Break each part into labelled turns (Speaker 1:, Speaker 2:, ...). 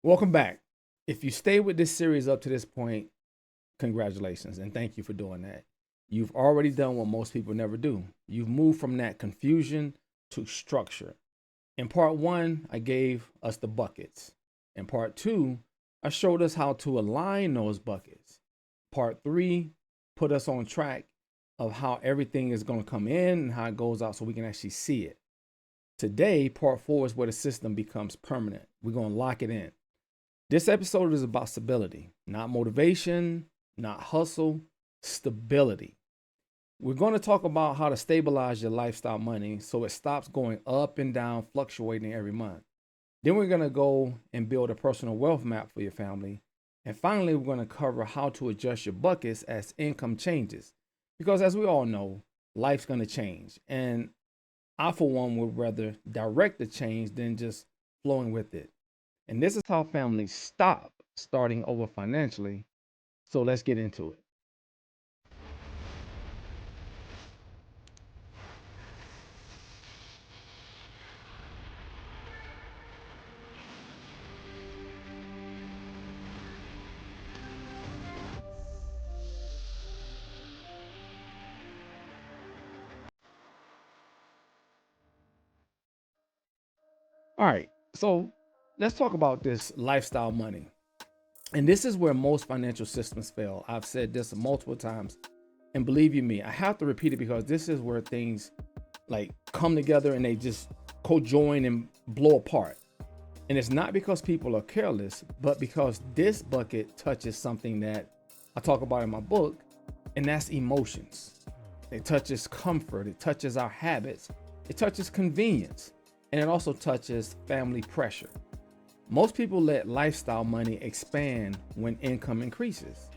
Speaker 1: Welcome back. If you stay with this series up to this point, congratulations and thank you for doing that. You've already done what most people never do. You've moved from that confusion to structure. In part one, I gave us the buckets. In part two, I showed us how to align those buckets. Part three put us on track of how everything is going to come in and how it goes out so we can actually see it. Today, part four is where the system becomes permanent. We're going to lock it in. This episode is about stability, not motivation, not hustle, stability. We're going to talk about how to stabilize your lifestyle money so it stops going up and down, fluctuating every month. Then we're going to go and build a personal wealth map for your family. And finally, we're going to cover how to adjust your buckets as income changes. Because as we all know, life's going to change. And I, for one, would rather direct the change than just flowing with it. And this is how families stop starting over financially. So let's get into it. All right. So let's talk about this lifestyle money. And this is where most financial systems fail. I've said this multiple times. And believe you me, I have to repeat it because this is where things like come together and they just co-join and blow apart. And it's not because people are careless, but because this bucket touches something that I talk about in my book, and that's emotions. It touches comfort, it touches our habits, it touches convenience, and it also touches family pressure. Most people let lifestyle money expand when income increases.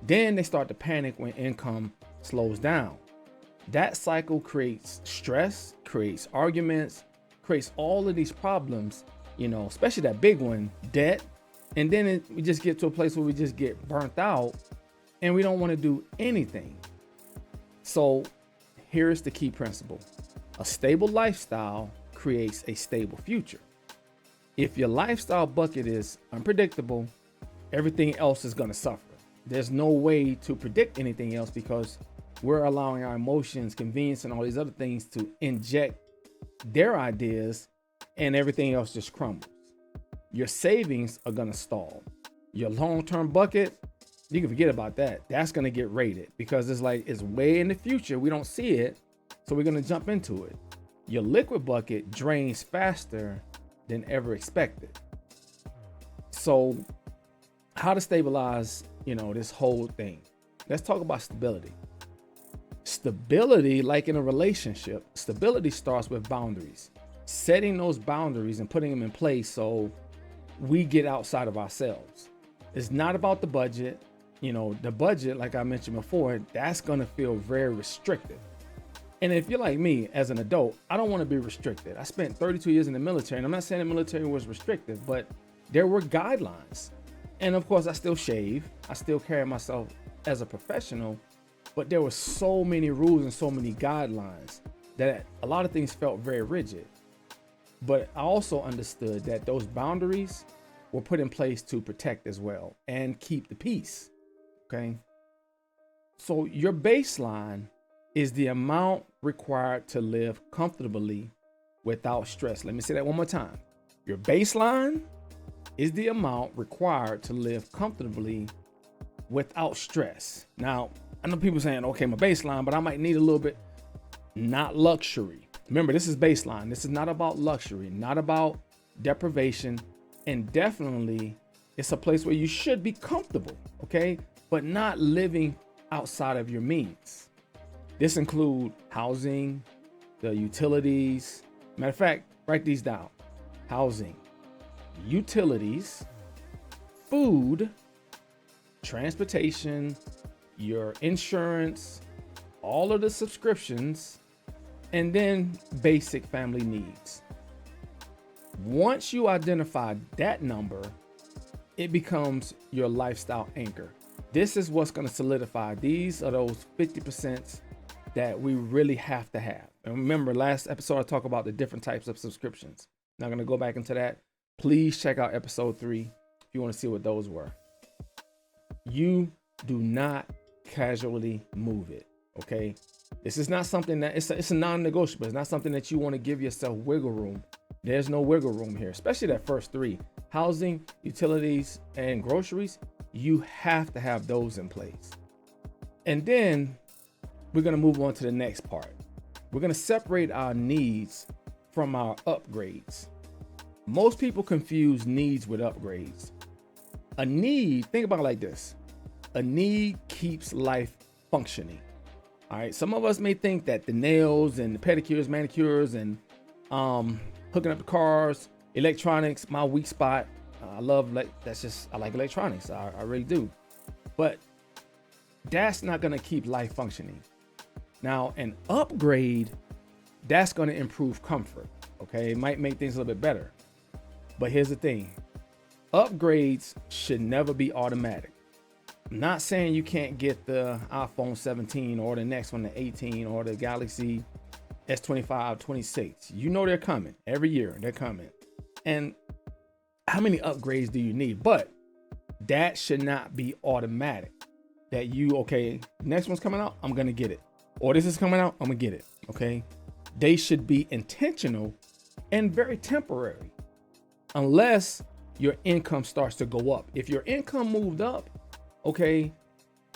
Speaker 1: Then they start to panic when income slows down. That cycle creates stress, creates arguments, creates all of these problems, especially that big one, debt. And then we just get to a place where we just get burnt out and we don't want to do anything. So here's the key principle. A stable lifestyle creates a stable future. If your lifestyle bucket is unpredictable, everything else is going to suffer. There's no way to predict anything else because we're allowing our emotions, convenience, and all these other things to inject their ideas, and everything else just crumbles. Your savings are going to stall. Your long-term bucket, you can forget about that. That's going to get raided because it's way in the future. We don't see it, so we're going to jump into it. Your liquid bucket drains faster than ever expected. So how to stabilize, this whole thing? Let's talk about stability. Stability, like in a relationship, stability starts with boundaries. Setting those boundaries and putting them in place so we get outside of ourselves. It's not about the budget. The budget, like I mentioned before, that's going to feel very restrictive. And if you're like me as an adult, I don't want to be restricted. I spent 32 years in the military, and I'm not saying the military was restrictive, but there were guidelines. And of course, I still shave. I still carry myself as a professional, but there were so many rules and so many guidelines that a lot of things felt very rigid. But I also understood that those boundaries were put in place to protect as well and keep the peace. Okay. So your baseline is the amount required to live comfortably without stress. Let me say that one more time. Your baseline is the amount required to live comfortably without stress. Now, I know people saying, okay, my baseline, but I might need a little bit, not luxury. Remember, this is baseline. This is not about luxury, not about deprivation, and definitely it's a place where you should be comfortable, okay? But not living outside of your means. This includes housing, the utilities. Matter of fact, write these down. Housing, utilities, food, transportation, your insurance, all of the subscriptions, and then basic family needs. Once you identify that number, it becomes your lifestyle anchor. This is what's going to solidify. These are those 50% that we really have to have. And remember, last episode I talked about the different types of subscriptions. Not going to go back into that. Please check out episode 3. if you want to see what those were. You do not casually move it. Okay. This is not something that it's a non-negotiable. It's not something that you want to give yourself wiggle room. There's no wiggle room here, especially that first three: housing, utilities, and groceries. You have to have those in place. And then we're going to move on to the next part. We're going to separate our needs from our upgrades. Most people confuse needs with upgrades. A need, think about it like this. A need keeps life functioning. All right. Some of us may think that the nails and the pedicures, manicures, and hooking up the cars, electronics, my weak spot. I like electronics. I really do. But that's not going to keep life functioning. Now, an upgrade, that's going to improve comfort. Okay. It might make things a little bit better. But here's the thing. Upgrades should never be automatic. I'm not saying you can't get the iPhone 17 or the next one, the 18, or the Galaxy S25, 26. You know they're coming. Every year they're coming. And how many upgrades do you need? But that should not be automatic. That next one's coming out, I'm going to get it. Or this is coming out, I'm going to get it. Okay. They should be intentional and very temporary. Unless your income starts to go up. If your income moved up, okay,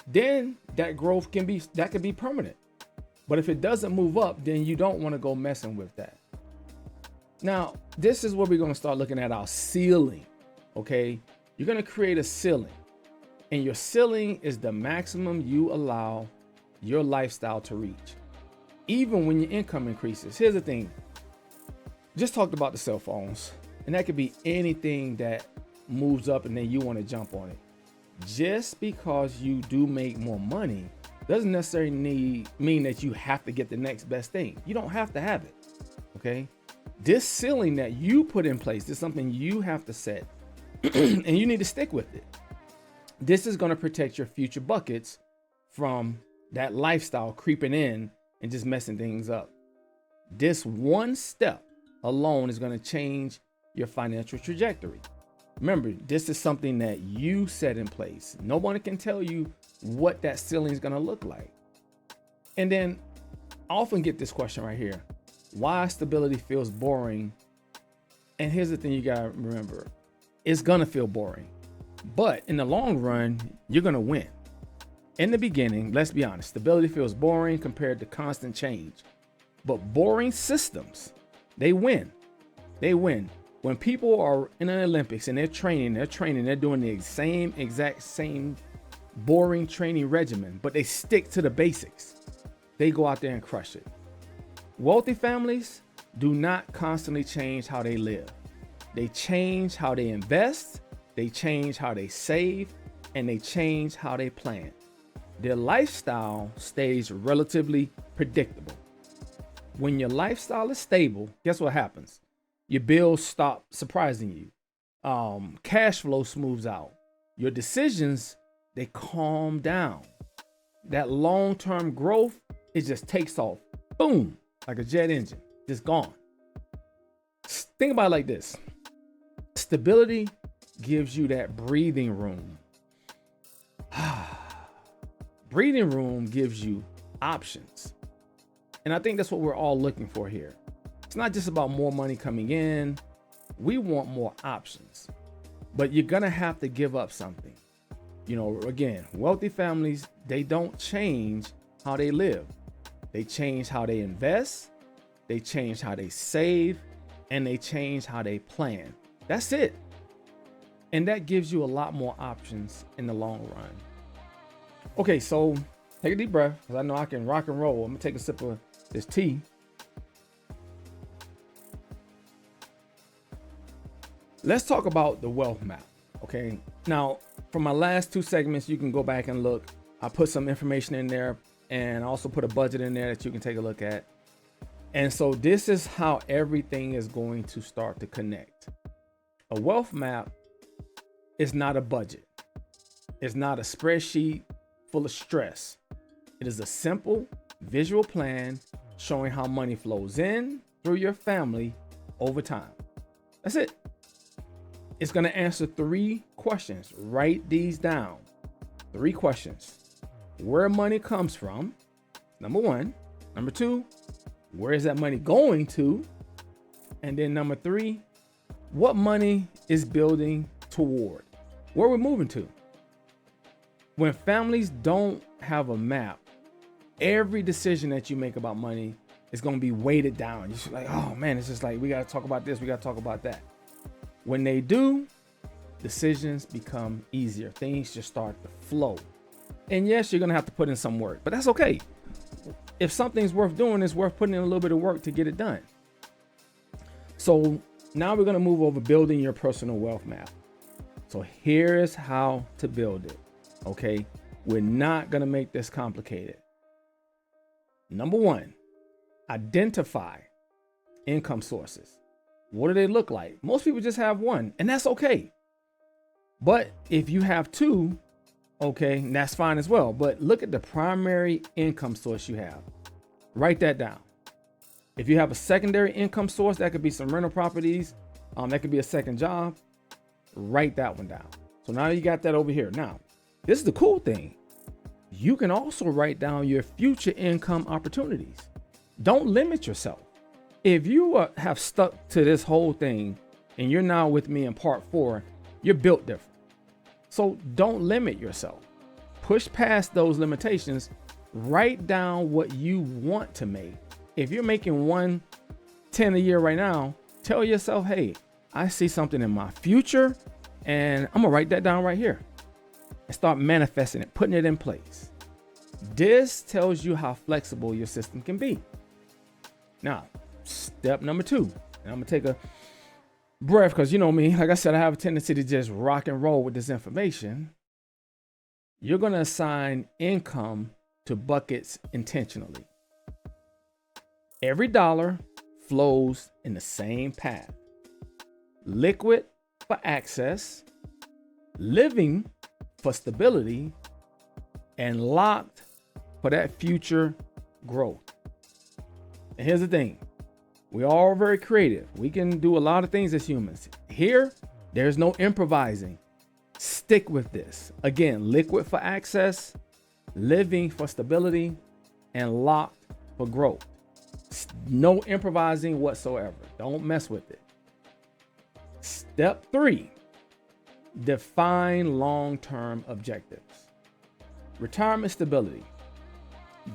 Speaker 1: then that growth could be permanent. But if it doesn't move up, then you don't want to go messing with that. Now, this is where we're going to start looking at our ceiling. Okay, you're going to create a ceiling, and your ceiling is the maximum you allow your lifestyle to reach, even when your income increases. Here's the thing. Just talked about the cell phones. And that could be anything that moves up and then you want to jump on it. Just because you do make more money doesn't necessarily mean that you have to get the next best thing. You don't have to have it. Okay. This ceiling that you put in place is something you have to set and you need to stick with it. This is going to protect your future buckets from that lifestyle creeping in and just messing things up. This one step alone is going to change your financial trajectory. Remember, this is something that you set in place. No one can tell you what that ceiling is going to look like. And then I often get this question right here. Why stability feels boring? And here's the thing you got to remember. It's going to feel boring. But in the long run, you're going to win. In the beginning, let's be honest, stability feels boring compared to constant change. But boring systems, they win. They win. When people are in an Olympics and they're training, they're doing the exact same boring training regimen, but they stick to the basics. They go out there and crush it. Wealthy families do not constantly change how they live. They change how they invest, they change how they save, and they change how they plan. Their lifestyle stays relatively predictable. When your lifestyle is stable, guess what happens? Your bills stop surprising you. Cash flow smooths out. Your decisions, they calm down. That long-term growth, it just takes off. Boom, like a jet engine, just gone. Think about it like this. Stability gives you that breathing room. Breathing room gives you options. And I think that's what we're all looking for here. It's not just about more money coming in. We want more options, but you're going to have to give up something. Again, wealthy families, they don't change how they live. They change how they invest. They change how they save, and they change how they plan. That's it. And that gives you a lot more options in the long run. Okay. So take a deep breath, because I know I can rock and roll. I'm gonna take a sip of this tea. Let's talk about the wealth map. Okay. Now, from my last two segments, you can go back and look. I put some information in there, and I also put a budget in there that you can take a look at. And so this is how everything is going to start to connect. A wealth map is not a budget. It's not a spreadsheet full of stress. It is a simple visual plan showing how money flows in through your family over time. That's it. It's going to answer 3 questions. Write these down. 3 questions. Where money comes from, number 1. Number 2, where is that money going to? And then number 3, what money is building toward? Where we're moving to. When families don't have a map, every decision that you make about money is going to be weighted down. You're just like, oh man, it's just like, we got to talk about this, we got to talk about that. When they do, decisions become easier. Things just start to flow. And yes, you're going to have to put in some work, but that's okay. If something's worth doing, it's worth putting in a little bit of work to get it done. So now we're going to move over building your personal wealth map. So here's how to build it. Okay. We're not going to make this complicated. Number 1, identify income sources. What do they look like? Most people just have one, and that's okay. But if you have 2, okay, that's fine as well. But look at the primary income source you have. Write that down. If you have a secondary income source, that could be some rental properties. That could be a second job. Write that one down. So now you got that over here. Now, this is the cool thing. You can also write down your future income opportunities. Don't limit yourself. If you have stuck to this whole thing and you're now with me in part 4, you're built different. So don't limit yourself. Push past those limitations. Write down what you want to make. If you're making 110 a year right now, tell yourself, hey, I see something in my future and I'm gonna write that down right here and start manifesting it, putting it in place. This tells you how flexible your system can be. Now, step number 2, and I'm gonna take a breath because you know me, like I said, I have a tendency to just rock and roll with this information. You're gonna assign income to buckets intentionally. Every dollar flows in the same path. Liquid for access, living for stability, and locked for that future growth. And here's the thing. We are all very creative. We can do a lot of things as humans. Here, there's no improvising. Stick with this. Again, liquid for access, living for stability, and locked for growth. No improvising whatsoever. Don't mess with it. Step 3, define long-term objectives. Retirement stability,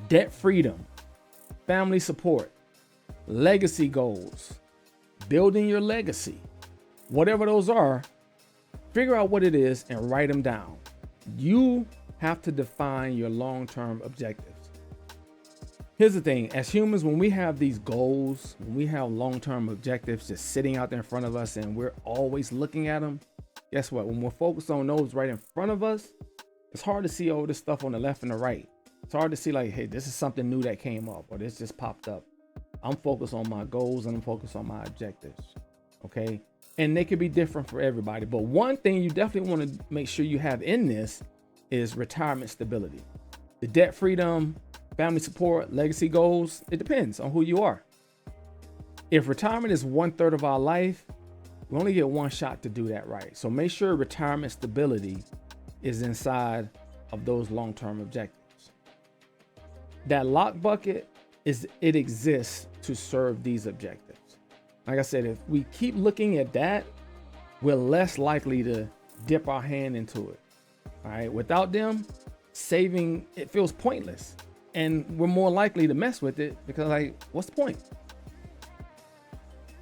Speaker 1: debt freedom, family support, legacy goals, building your legacy. Whatever those are, figure out what it is and write them down. You have to define your long-term objectives. Here's the thing, as humans, when we have these goals, when we have long-term objectives just sitting out there in front of us and we're always looking at them, guess what? When we're focused on those right in front of us, it's hard to see all this stuff on the left and the right. It's hard to see like, hey, this is something new that came up or this just popped up. I'm focused on my goals and I'm focused on my objectives, okay? And they could be different for everybody. But one thing you definitely want to make sure you have in this is retirement stability. The debt freedom, family support, legacy goals, it depends on who you are. If retirement is 1/3 of our life, we only get one shot to do that right. So make sure retirement stability is inside of those long-term objectives. That lock bucket it exists to serve these objectives. Like I said, if we keep looking at that, we're less likely to dip our hand into it. All right. Without them, saving, it feels pointless. And we're more likely to mess with it because like, what's the point?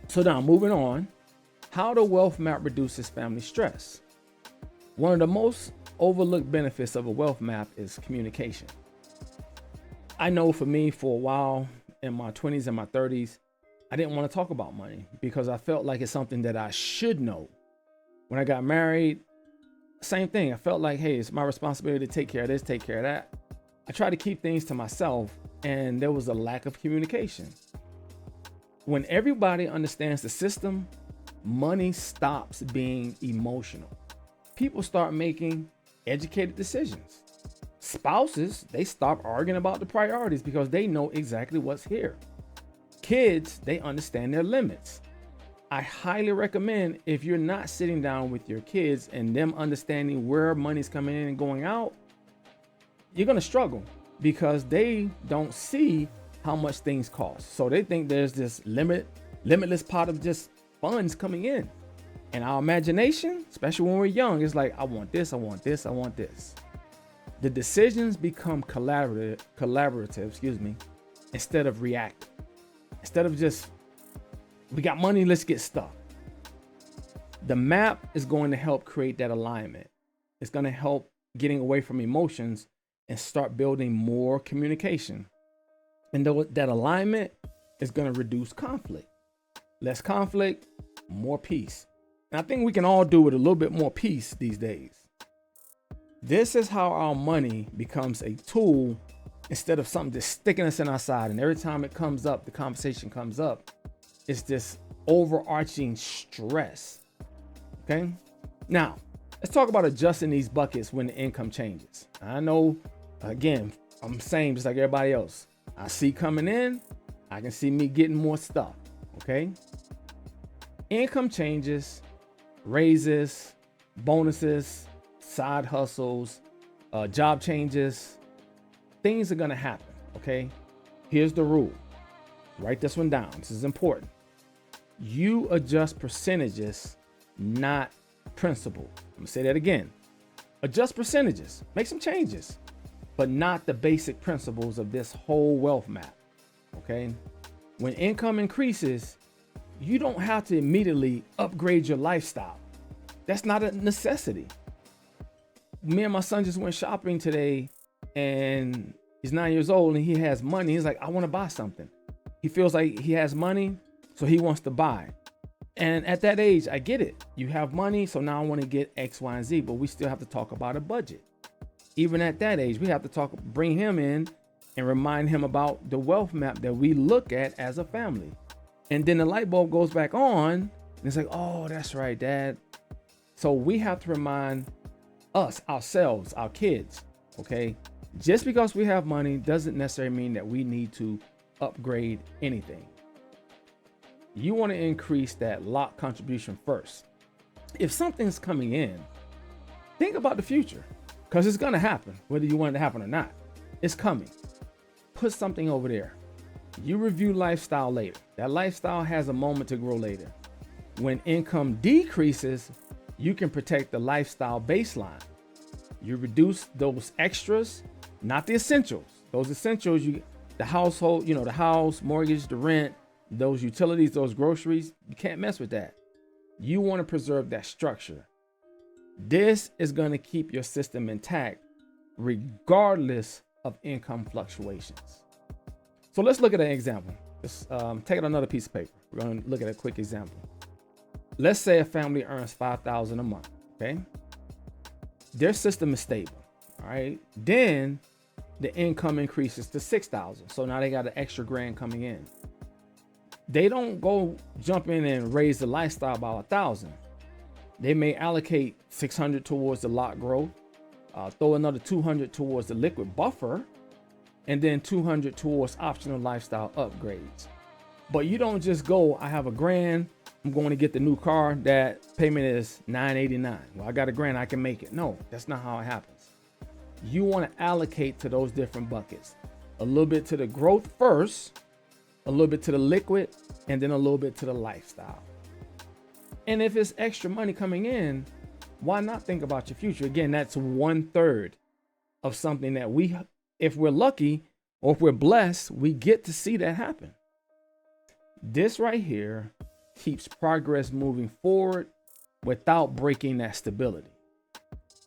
Speaker 1: So now moving on, how the wealth map reduces family stress. One of the most overlooked benefits of a wealth map is communication. I know for me, for a while in my 20s and my 30s, I didn't want to talk about money because I felt like it's something that I should know. When I got married, same thing. I felt like, hey, it's my responsibility to take care of this, take care of that. I tried to keep things to myself and there was a lack of communication. When everybody understands the system, money stops being emotional. People start making educated decisions. Spouses, they stop arguing about the priorities because they know exactly what's here. Kids, they understand their limits. I highly recommend, if you're not sitting down with your kids and them understanding where money's coming in and going out, you're going to struggle because they don't see how much things cost. So they think there's this limitless pot of just funds coming in. And our imagination, especially when we're young, is like, I want this, I want this, I want this. The decisions become collaborative, instead of reactive. Instead of just, we got money, let's get stuff. The map is going to help create that alignment. It's going to help getting away from emotions and start building more communication. And that alignment is going to reduce conflict. Less conflict, more peace. And I think we can all do with a little bit more peace these days. This is how our money becomes a tool instead of something just sticking us in our side. And every time it comes up, the conversation comes up, it's this overarching stress. Okay. Now, let's talk about adjusting these buckets when the income changes. I know, again, I'm saying just like everybody else. I see coming in, I can see me getting more stuff. Okay. Income changes, raises, bonuses, side hustles, job changes, things are going to happen. Okay. Here's the rule. Write this one down. This is important. You adjust percentages, not principle. I'm going to say that again. Adjust percentages, make some changes, but not the basic principles of this whole wealth map. Okay. When income increases, you don't have to immediately upgrade your lifestyle. That's not a necessity. Me and my son just went shopping today, and he's 9 years old and he has money. He's like, I want to buy something. He feels like he has money, so he wants to buy. And at that age, I get it. You have money, so now I want to get X, Y, and Z, but we still have to talk about a budget. Even at that age, we have to bring him in and remind him about the wealth map that we look at as a family. And then the light bulb goes back on, and it's like, oh, that's right, Dad. So we have to remind ourselves, our kids, okay? Just because we have money doesn't necessarily mean that we need to upgrade anything. You want to increase that lock contribution first. If something's coming in, think about the future, because it's going to happen, whether you want it to happen or not. It's coming. Put something over there. You review lifestyle later. That lifestyle has a moment to grow later. When income decreases, you can protect the lifestyle baseline. You reduce those extras, not the essentials. Those essentials, the household, the house, mortgage, the rent, those utilities, those groceries, you can't mess with that. You want to preserve that structure. This is going to keep your system intact regardless of income fluctuations. So let's look at an example. Let's take out another piece of paper. We're going to look at a quick example. Let's say a family earns $5,000 a month. Okay. Their system is stable. All right. Then the income increases to $6,000. So now they got an extra grand coming in. They don't go jump in and raise the lifestyle by $1,000. They may allocate $600 towards the lot growth, throw another $200 towards the liquid buffer, and then $200 towards optional lifestyle upgrades. But you don't just go, I have $1,000, I'm going to get the new car, that payment is $989. Well, I got $1,000, I can make it. No, that's not how it happens. You want to allocate to those different buckets. A little bit to the growth first, a little bit to the liquid, and then a little bit to the lifestyle. And if it's extra money coming in, why not think about your future? Again, that's 1/3 of something that if we're lucky or if we're blessed, we get to see that happen. This right here keeps progress moving forward without breaking that stability.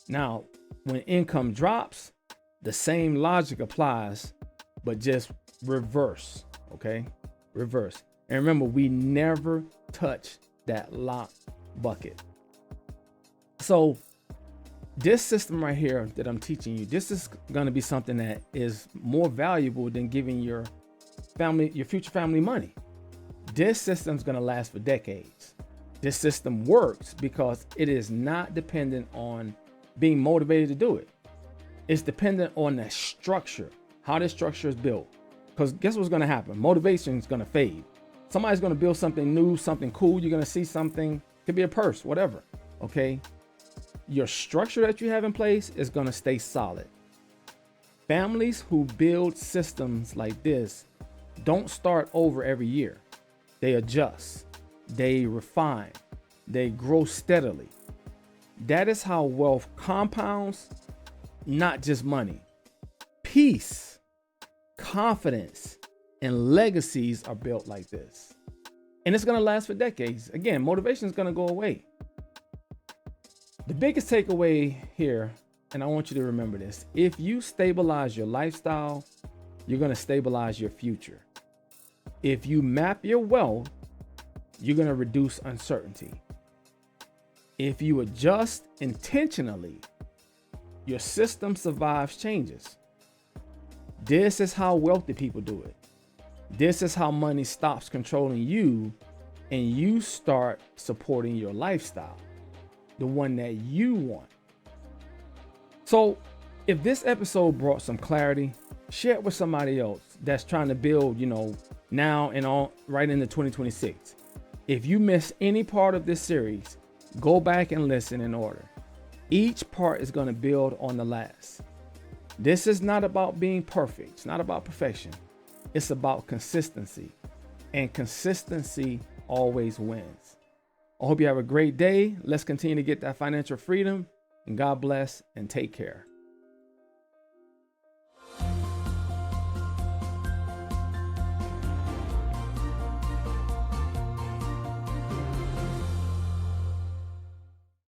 Speaker 1: Now, when income drops, the same logic applies, but just reverse, okay? Reverse. And remember, we never touch that lock bucket. So this system right here that I'm teaching you, this is going to be something that is more valuable than giving your future family money. This system's going to last for decades. This system works because it is not dependent on being motivated to do it. It's dependent on the structure, how this structure is built. Because guess what's going to happen? Motivation is going to fade. Somebody's going to build something new, something cool. You're going to see something, could be a purse, whatever. Okay. Your structure that you have in place is going to stay solid. Families who build systems like this don't start over every year. They adjust, they refine, they grow steadily. That is how wealth compounds, not just money. Peace, confidence, and legacies are built like this. And it's going to last for decades. Again, motivation is going to go away. The biggest takeaway here, and I want you to remember this, if you stabilize your lifestyle, you're going to stabilize your future. If you map your wealth, you're going to reduce uncertainty. If you adjust intentionally, your system survives changes. This is how wealthy people do it. This is how money stops controlling you and you start supporting your lifestyle, the one that you want. So if this episode brought some clarity, share it with somebody else that's trying to build, now and on right into 2026. If you miss any part of this series, go back and listen in order. Each part is going to build on the last. This is not about being perfect. It's not about perfection. It's about consistency, and consistency always wins. I hope you have a great day. Let's continue to get that financial freedom, and God bless and take care.